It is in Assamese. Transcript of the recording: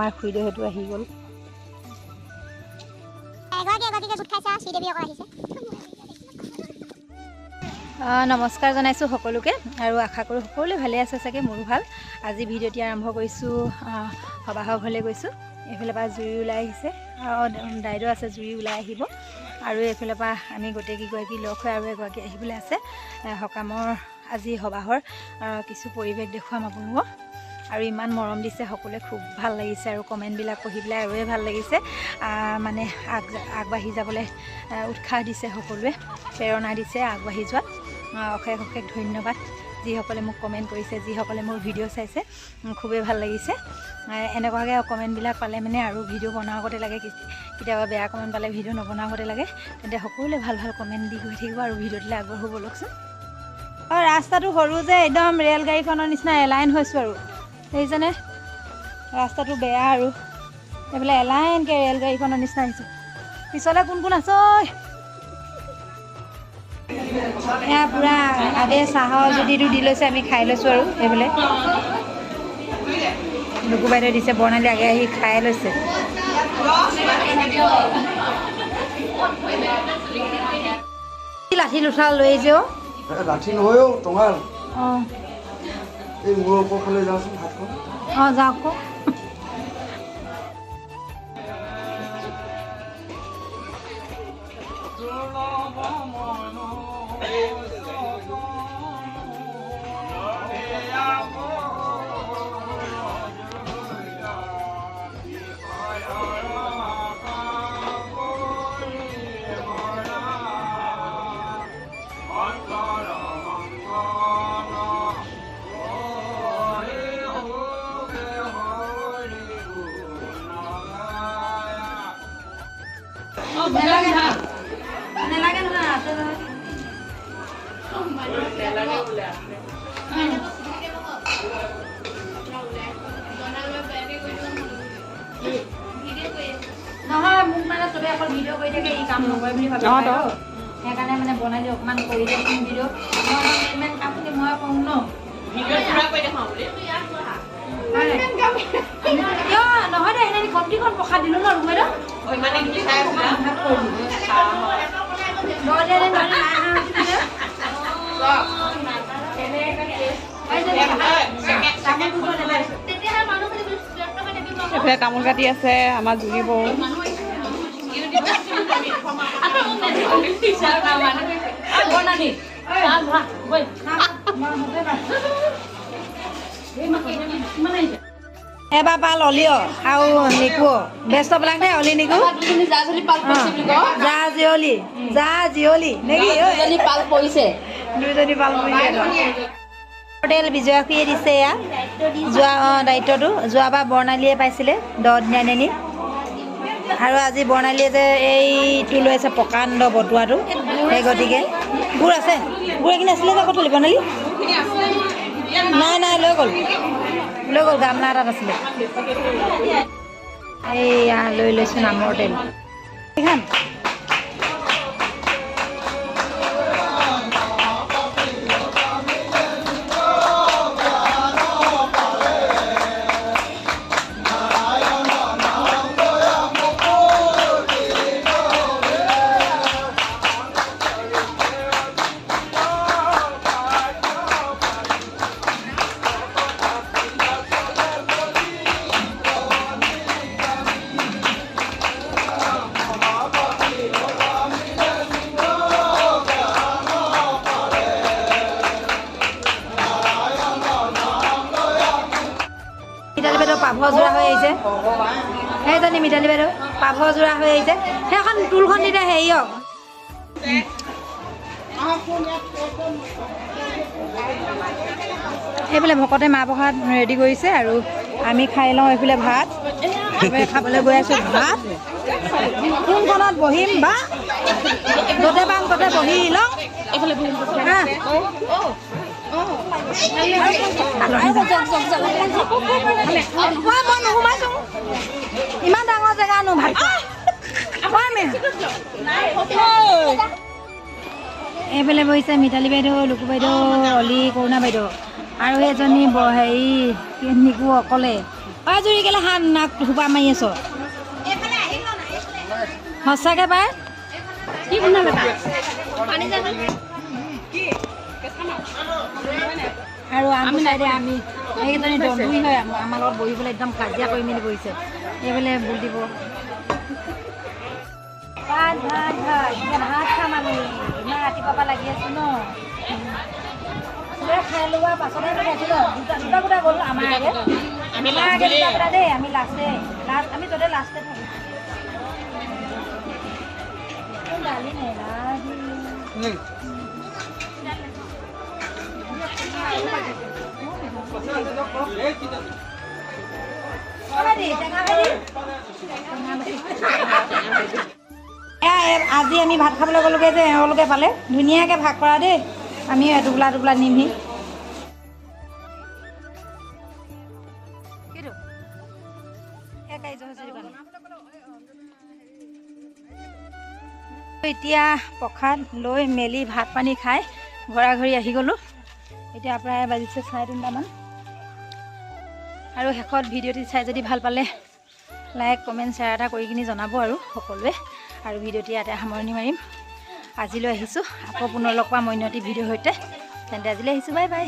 আমাৰ খুৰীদেউ সেইটো আহি গ'ল। নমস্কাৰ জনাইছোঁ সকলোকে আৰু আশা কৰোঁ সকলোৱে ভালে আছে চাগে, মোৰো ভাল। আজি ভিডিঅ'টি আৰম্ভ কৰিছোঁ। সবাহৰ ঘৰলৈ গৈছোঁ। এইফালৰ পৰা জুই ওলাই আহিছে, দাইদেউ আছে, জুই ওলাই আহিব। আৰু এইফালৰ পৰা আমি গোটেইকেইগৰাকী লগ হৈ আৰু এগৰাকী আহিবলৈ আছে। সকামৰ আজি সবাহৰ কিছু পৰিৱেশ দেখুৱাম আপোনালোকক। আৰু ইমান মৰম দিছে সকলোৱে, খুব ভাল লাগিছে। আৰু কমেণ্টবিলাক পঢ়ি পেলাই আৰুৱে ভাল লাগিছে। মানে আগবাঢ়ি যাবলৈ উৎসাহ দিছে সকলোৱে, প্ৰেৰণা দিছে আগবাঢ়ি যোৱাত। অশেষ অশেষ ধন্যবাদ যিসকলে মোক কমেণ্ট কৰিছে, যিসকলে মোৰ ভিডিঅ' চাইছে, খুবেই ভাল লাগিছে। এনেকুৱাকৈ কমেণ্টবিলাক পালে মানে আৰু ভিডিঅ' বনাওঁ আগতে লাগে, কেতিয়াবা বেয়া কমেণ্ট পালে ভিডিঅ' নবনাওঁ আগতে লাগে। তেন্তে সকলোৱে ভাল ভাল কমেণ্ট দি গৈ থাকিব আৰু ভিডিঅ'টোলৈ আগবাঢ়িব ব'লকচোন। ৰাস্তাটো সৰু যে একদম ৰেল গাড়ীখনৰ নিচিনা এলাইন হৈছোঁ আৰু দেখিছেনে, ৰাস্তাটো বেয়া আৰু এইফালে এলাইনকৈ ৰেল গাড়ীখনৰ নিচিনা আহিছোঁ। পিছলৈ কোন কোন আছে? এয়া পূৰা আগে চাহৰ জুতিটো দি লৈছে, আমি খাই লৈছোঁ আৰু এইফালে লুকু বাইদেউ দিছে, বৰ্ণালী আগে আহি খাই লৈছে। লাঠি লুঠা লৈ আহিছে। লাঠি নহয় অ' টঙাল। অঁ এই মূৰৰ ওপৰ ফালে যাওঁচোন ভাতখন। অঁ যাওক আকৌ। নেলাগে নহয় নহয়, মোক মানে চবেই অকল ভিডিঅ' কৰি থাকে, ই কাম নকৰে বুলি ভাবে। সেইকাৰণে মানে বনালি অকণমান কৰি দিয়কচোন ভিডিঅ'। মই কামখিনি মই কৰোঁ ন। নহয় দে, সেইদিনা কমটিখন প্ৰসাদ দিলোঁ ন ৰুমেদক। এইফালে তামোল কাটি আছে আমাৰ জুৰি বৌ। এবাৰ পাল অলিঅ আৰু নিকু ব্যস্তবিলাক দেই, অলি নিকু যা জিয়লি, যা জিয়লি নেকি? পাল পৰিছে, দুইজনী পাল পৰিছে। হোটেল বিজয়া খুৰীয়ে দিছে এয়া দায়িত্বটো। যোৱাবাৰ বৰ্ণালীয়ে পাইছিলে 10 দিনীয়া নেনি, আৰু আজি বৰ্ণালীয়ে যে এইটো লৈছে প্ৰকাণ্ড বটুৱাটো। সেই গতিকে গুৰ আছে, গুৰ এইখিনি আছিলে যে ক'ত থলি বৰ্ণালী? নাই নাই, লৈ গ'ল গামলা এটাত আছিলে। এইয়া লৈ লৈছোঁ নামৰ তেল। এইখন পাভৰ যোৰা হৈ আহিছে, সেইজনী মিতালী বাইদেউ পাভৰ যোৰা হৈ আহিছে। সেইখন টুলখন দিলে হেৰিয়ক এইফালে ভকতে মাহ প্ৰসাদ ৰেডি কৰিছে আৰু আমি খাই লওঁ এইফালে ভাত। খাবলৈ গৈ আছোঁ ভাত। কোনখনত বহিম বা য'তে পাম ত'তে বহি লওঁ। ইমান ডাঙৰ জেগা নো ভাত এইফালে বহিছে মিতালী বাইদেউ, লুকু বাইদেউ, অলি, কৰুণা বাইদেউ আৰু এজনী হেৰি নিকু অকলে। অ জুৰি কেলে হাত নাক সোপা মাৰি আছ সঁচাকৈ পাই কি বনালে আৰু আমি চাইডে আমি এইকেইজনী দণ্ডুই হয় আমাৰ লগত বহিবলৈ একদম কাজিয়া কৰি মেলি বহিছে এইফালে বুল দিব ভাত ভাত ভাত এতিয়া ভাত খাম আমি ইমান ৰাতিপুৱাৰ পৰা লাগি আছোঁ ন খাই লোৱা পাছতে আছিলোঁ দুটা গোটা গ'ল আমাৰ আগে দুটা গোটা দেই আমি লাষ্ট আমি য'তে লাষ্টে থাকোঁ দালি নেলাগি আজি আমি ভাত খাবলৈ গ'লোগৈ যে এওঁলোকে পালে ধুনীয়াকৈ ভাগ কৰা দেই আমি টোপোলা টোপোলা নিমহি এতিয়া প্ৰসাদ লৈ মেলি ভাত পানী খাই ঘৰা ঘৰি আহি গ'লোঁ এতিয়া প্ৰায় বাজিছে 3:30মান আৰু শেষত ভিডিঅ'টি চাই যদি ভাল পালে লাইক কমেণ্ট শ্বেয়াৰ এটা কৰি কিনি জনাব আৰু সকলোৱে আৰু ভিডিঅ'টি ইয়াতে সামৰণি মাৰিম আজিলৈ আহিছোঁ আকৌ পুনৰ লগ পাম অন্য এটি ভিডিঅ'ৰ সৈতে তেন্তে আজিলৈ আহিছোঁ বাই বাই